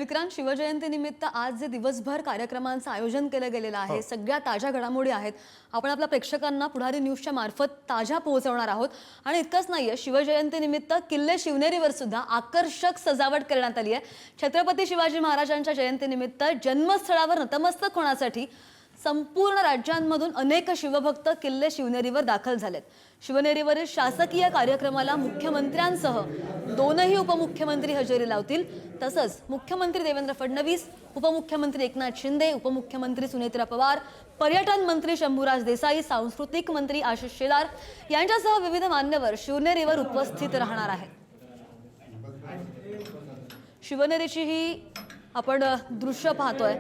विक्रांत, शिवजयंतीनिमित्त आज जे दिवसभर कार्यक्रमांचं आयोजन केलं गेलेलं आहे, सगळ्या ताज्या घडामोडी आहेत. आपण आपल्या प्रेक्षकांना पुढारी न्यूजच्या मार्फत ताज्या पोहोचवणार आहोत. आणि इतकंच नाहीये, शिवजयंतीनिमित्त किल्ले शिवनेरीवर सुद्धा आकर्षक सजावट करण्यात आली आहे. छत्रपती शिवाजी महाराजांच्या जयंतीनिमित्त जन्मस्थळावर नतमस्तक होण्यासाठी संपूर्ण राज्यांमधून अनेक शिवभक्त किल्ले शिवनेरीवर दाखल झालेत. शिवनेरीवरील शासकीय कार्यक्रमाला मुख्यमंत्र्यांसह दोनही उपमुख्यमंत्री हजेरी लावतील. तसंच मुख्यमंत्री देवेंद्र फडणवीस, उपमुख्यमंत्री एकनाथ शिंदे, उपमुख्यमंत्री सुनेत्रा पवार, पर्यटन मंत्री शंभूराज देसाई, सांस्कृतिक मंत्री आशिष शेलार यांच्यासह विविध मान्यवर शिवनेरीवर उपस्थित राहणार आहेत. शिवनेरीची ही आपण दृश्य पाहतोय,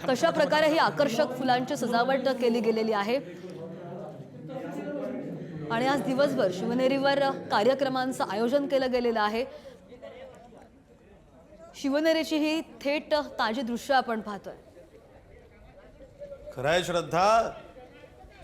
कशा प्रकारे ही आकर्षक फुलांची सजावट केली गेलेली आहे. आणि आज दिवसभर शिवनेरीवर कार्यक्रमांचं आयोजन केलं गेलेलं आहे. शिवनेरीची ही थेट ताजी दृश्य आपण पाहतोय. खरंय श्रद्धा,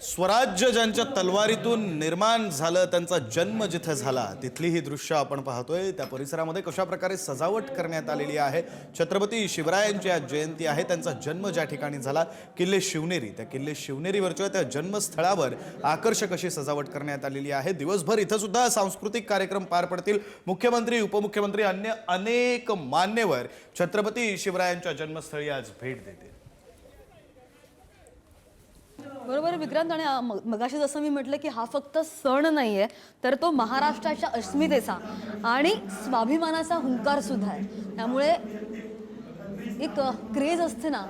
स्वराज्य ज्यांच्या तलवारीतून निर्माण झालं, त्यांचा जन्म जिथे झाला तिथली ही दृश्य आपण पाहतोय. त्या परिसरामध्ये कशा प्रकारे सजावट करण्यात आलेली आहे. छत्रपती शिवरायांची आज जयंती आहे, त्यांचा जन्म ज्या ठिकाणी झाला किल्ले शिवनेरी, त्या किल्ले शिवनेरीवरच्या त्या जन्मस्थळावर आकर्षक अशी सजावट करण्यात आलेली आहे. दिवसभर इथं सुद्धा सांस्कृतिक कार्यक्रम पार पडतील. मुख्यमंत्री, उपमुख्यमंत्री, अन्य अनेक मान्यवर छत्रपती शिवरायांच्या जन्मस्थळी आज भेट देतील. बरोबर विक्रांत, आणि मगाशी जसं मी म्हटलं की हा फक्त सण नाहीये, तर तो महाराष्ट्राच्या अस्मितेचा आणि स्वाभिमानाचा हुंकार सुद्धा आहे. त्यामुळे एक क्रेज असते ना,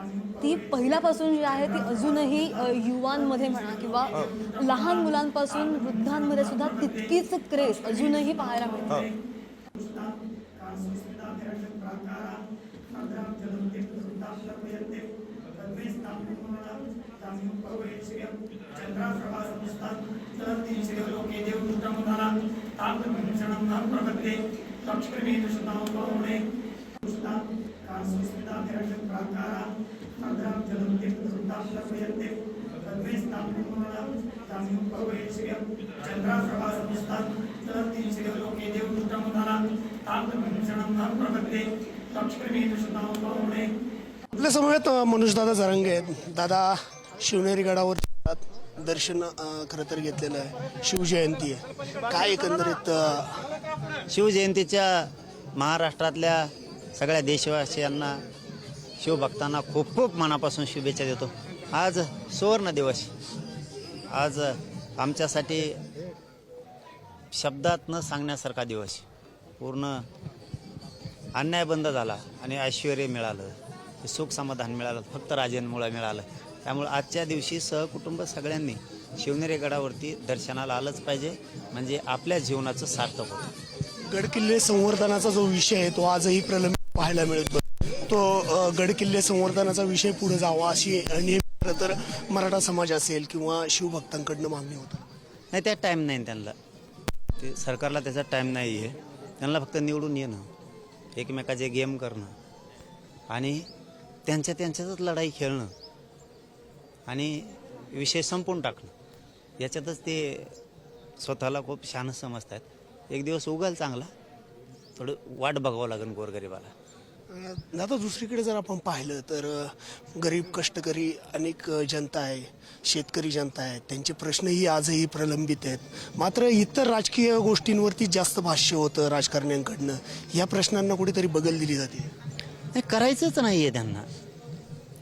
ती पहिल्यापासून जी आहे ती अजूनही युवांमध्ये म्हणा किंवा लहान मुलांपासून वृद्धांमध्ये सुद्धा तितकीच क्रेज अजूनही पाहायला मिळते. आपल्या समवेत मनोजदादा जरांगे आहेत. दादा शिवनेरी गडावर दर्शन खरं तर घेतलेलं आहे. शिवजयंती आहे, काय एकंदरीत शिवजयंतीच्या महाराष्ट्रातल्या सगळ्या देशवासियांना, शिवभक्तांना खूप खूप मनापासून शुभेच्छा देतो. आज सुवर्ण दिवस, आज आमच्यासाठी शब्दात न सांगण्यासारखा दिवस. पूर्ण अन्याय बंद झाला आणि ऐश्वर मिळालं, सुख समाधान मिळालं, फक्त राजेंमुळे मिळालं. त्यामुळे आजच्या दिवशी सहकुटुंब सगळ्यांनी शिवनेरी गडावरती दर्शनाला आलंच पाहिजे, म्हणजे आपल्या जीवनाचं सार्थक होतं. गडकिल्ले संवर्धनाचा जो विषय आहे तो आजही प्रलंबित पाहायला मिळतो. तो गडकिल्ले संवर्धनाचा विषय पुढे जावा अशी नेहमी खरं तर मराठा समाज असेल किंवा शिवभक्तांकडनं मागणी होतं. नाही, त्या टाईम नाही त्यांना, ते सरकारला त्याचा टाईम नाही आहे. त्यांना फक्त निवडून येणं, एकमेकाचे गेम करणं आणि त्यांच्यातच लढाई खेळणं आणि विषय संपवून टाकणं, याच्यातच ते स्वतःला खूप शहाणं समजतात. एक दिवस उगाल चांगला, थोडं वाट बघावं लागेल गोरगरिबाला. दादा, दुसरीकडे जर आपण पाहिलं तर गरीब कष्टकरी अनेक जनता आहे, शेतकरी जनता आहे, त्यांचे प्रश्नही आजही प्रलंबित आहेत. मात्र इतर राजकीय गोष्टींवरती जास्त भाष्य होतं राजकारण्यांकडनं. या प्रश्नांना कुठेतरी बगल दिली जाते. नाही, करायचंच नाही आहे त्यांना.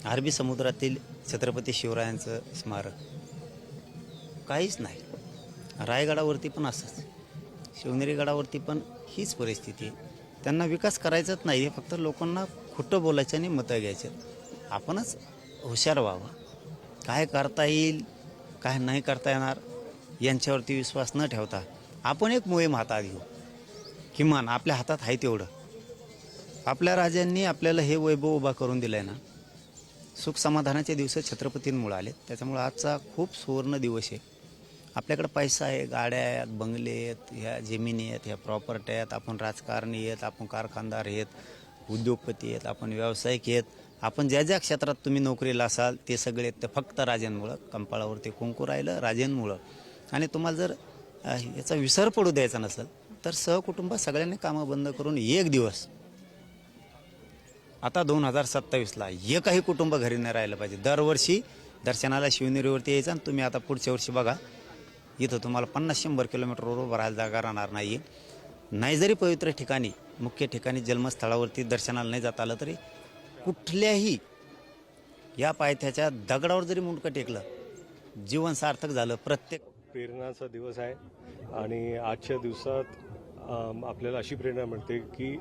अरबी समुद्रातील छत्रपती शिवरायांचं स्मारक काहीच नाही. रायगडावरती पण असंच, शिवनेरी गडावरती पण हीच परिस्थिती. त्यांना विकास करायचाच नाही आहे, फक्त लोकांना खोटं बोलायचं आणि मतं घ्यायचं. आपणच हुशार व्हावं, काय करता येईल काय नाही करता येणार यांच्यावरती विश्वास न ठेवता आपण एक मोहीम हातात घेऊ. किमान आपल्या हातात आहे तेवढं. आपल्या राजांनी आपल्याला हे वैभव उभा करून दिलं आहे ना, सुख समाधानाचे दिवस छत्रपतींमुळे आले. त्याच्यामुळे आजचा खूप सुवर्ण दिवस आहे. आपल्याकडे पैसा आहे, गाड्या आहेत, बंगले आहेत, ह्या जमिनी आहेत, ह्या प्रॉपर्टी आहेत, आपण राजकारणी आहेत, आपण कारखानदार आहेत, उद्योगपती आहेत, आपण व्यावसायिक आहेत. आपण ज्या ज्या क्षेत्रात तुम्ही नोकरीला असाल ते सगळे ते फक्त राजांमुळं. कंपाळावरती कुंकू राहिलं राजांमुळं. आणि तुम्हाला जर याचा विसर पडू द्यायचा नसेल तर सहकुटुंब सगळ्यांनी कामं बंद करून एक दिवस आता 2027ला एकही कुटुंब घरी नाही राहिलं पाहिजे. दरवर्षी दर्शनाला शिवनेरीवरती यायचं आणि तुम्ही आता पुढच्या वर्षी बघा इथं तुम्हाला 50-100 किलोमीटरवर उभं राहायला जागा राहणार नाही. नाही जरी पवित्र ठिकाणी मुख्य ठिकाणी जन्मस्थळावरती दर्शनाला नाही जाता आलं तरी कुठल्याही या पायथ्याच्या दगडावर जरी मुंडकं टेकलं जीवन सार्थक झालं. प्रत्येक प्रेरणाचा दिवस आहे आणि आजच्या दिवसात आपल्याला अशी प्रेरणा मिळते की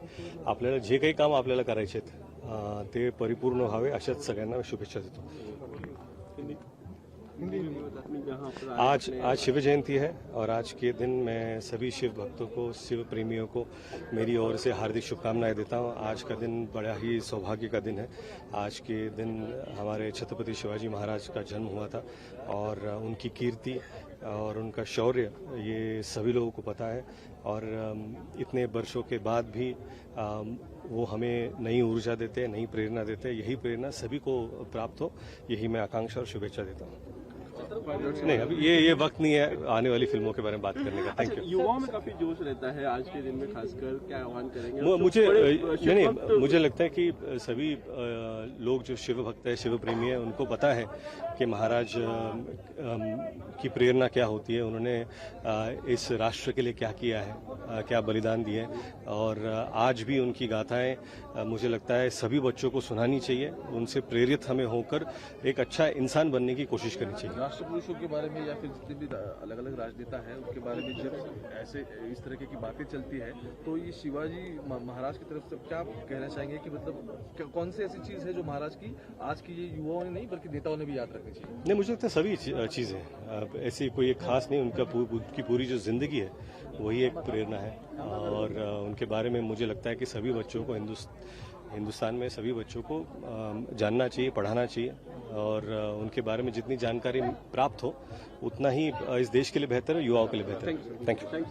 आपल्याला जे काही काम आपल्याला करायचे आहेत ते परिपूर्ण व्हावे अशाच सगळ्यांना शुभेच्छा देतो. आज शिव जयंती है और आज के दिन मैं सभी शिव भक्तों को, शिव प्रेमियों को मेरी ओर से हार्दिक शुभकामनाएं देता हूं. आज का दिन बड़ा ही सौभाग्य का दिन है. आज के दिन हमारे छत्रपति शिवाजी महाराज का जन्म हुआ था और उनकी कीर्ति और उनका शौर्य ये सभी लोगों को पता है और इतने वर्षों के बाद भी वो हमें नई ऊर्जा देते हैं, नई प्रेरणा देते हैं. यही प्रेरणा सभी को प्राप्त हो, यही मैं आकांक्षा और शुभेच्छा देता हूँ. नहीं, अभी ये वक्त नहीं है आने वाली फिल्मों के बारे में बात करने का. Thank you. युवाओं में काफी जोश रहता है आज के दिन में, खासकर क्या आह्वान करेंगे? मुझे लगता है कि सभी लोग जो शिव भक्त है, शिव प्रेमी है, उनको पता है कि महाराज की प्रेरणा क्या होती है. उन्होंने इस राष्ट्र के लिए क्या किया है, क्या बलिदान दिए और आज भी उनकी गाथाएं मुझे लगता है सभी बच्चों को सुनानी चाहिए. उनसे प्रेरित हमें होकर एक अच्छा इंसान बनने की कोशिश करनी चाहिए. राष्ट्र पुरुषों के बारे में या फिर जितने भी अलग अलग राजनेता है उनके बारे में जब ऐसे इस तरह की बातें चलती है तो ये शिवाजी महाराज की तरफ से क्या कहना चाहेंगे कि मतलब कौन सी ऐसी चीज है जो महाराज की आज की ये युवाओं ने नहीं बल्कि नेताओं ने भी याद रखनी चाहिए? नहीं, मुझे लगता है सभी चीज़ें ऐसी कोई एक खास नहीं. उनकी पूरी जो जिंदगी है वही एक प्रेरणा है और उनके बारे में मुझे लगता है कि सभी बच्चों को हिंदुस्तान में सभी बच्चों को जानना चाहिए, पढ़ाना चाहिए और उनके बारे में जितनी जानकारी प्राप्त हो उतना ही इस देश के लिए बेहतर है, युवाओं के लिए बेहतर है. Thank you.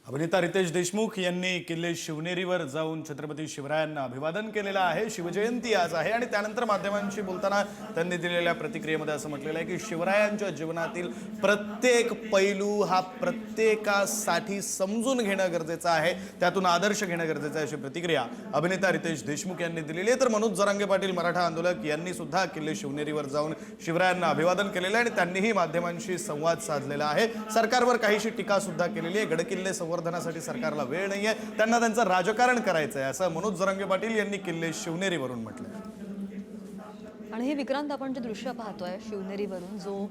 अभिनेता रितेश देशमुख यांनी किल्ले शिवनेरीवर जाऊन छत्रपती शिवरायांना अभिवादन केलेलं आहे. शिवजयंती आज आहे आणि त्यानंतर माध्यमांशी बोलताना त्यांनी दिलेल्या प्रतिक्रियेमध्ये असं म्हटलेलं आहे की शिवरायांच्या जीवनातील प्रत्येक पैलू हा प्रत्येकासाठी समजून घेणं गरजेचं आहे, त्यातून आदर्श घेणं गरजेचं आहे, अशी प्रतिक्रिया अभिनेता रितेश देशमुख यांनी दिलेली आहे. तर मनोज जरांगे पाटील मराठा आंदोलक यांनी सुद्धा किल्ले शिवनेरीवर जाऊन शिवरायांना अभिवादन केलेलं आहे आणि त्यांनीही माध्यमांशी संवाद साधलेला आहे. सरकारवर काहीशी टीका सुद्धा केलेली आहे. गडकिल्ले संवर्धनासाठी सरकारला वेळ नाहीये, त्यांना त्यांचं राजकारण करायचंय असं मनोज जरांगे पाटील यांनी किल्ले शिवनेरीवरून म्हटलंय. आणि हे विक्रांत आपण जे दृश्य पाहतोय शिवनेरीवरून जो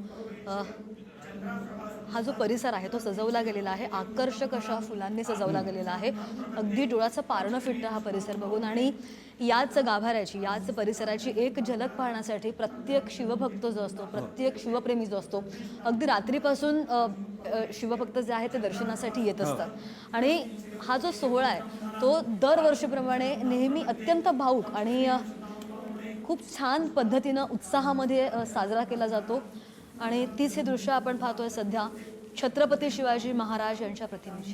हा जो परिसर आहे तो सजवला गेलेला आहे, आकर्षक अशा फुलांनी सजवला गेलेला आहे. अगदी डोळ्याचं पारणं फिटतं हा परिसर बघून आणि याच गाभाऱ्याची, याच परिसराची एक झलक पाहण्यासाठी प्रत्येक शिवभक्त जो असतो, प्रत्येक शिवप्रेमी जो असतो, अगदी रात्रीपासून शिवभक्त जे आहे ते दर्शनासाठी येत असतात. आणि हा जो सोहळा आहे तो दरवर्षीप्रमाणे नेहमी अत्यंत भावूक आणि खूप छान पद्धतीनं उत्साहामध्ये साजरा केला जातो. आणि तीच हे दृश्य आपण पाहतोय सध्या छत्रपती शिवाजी महाराज यांच्या प्रतिमेची.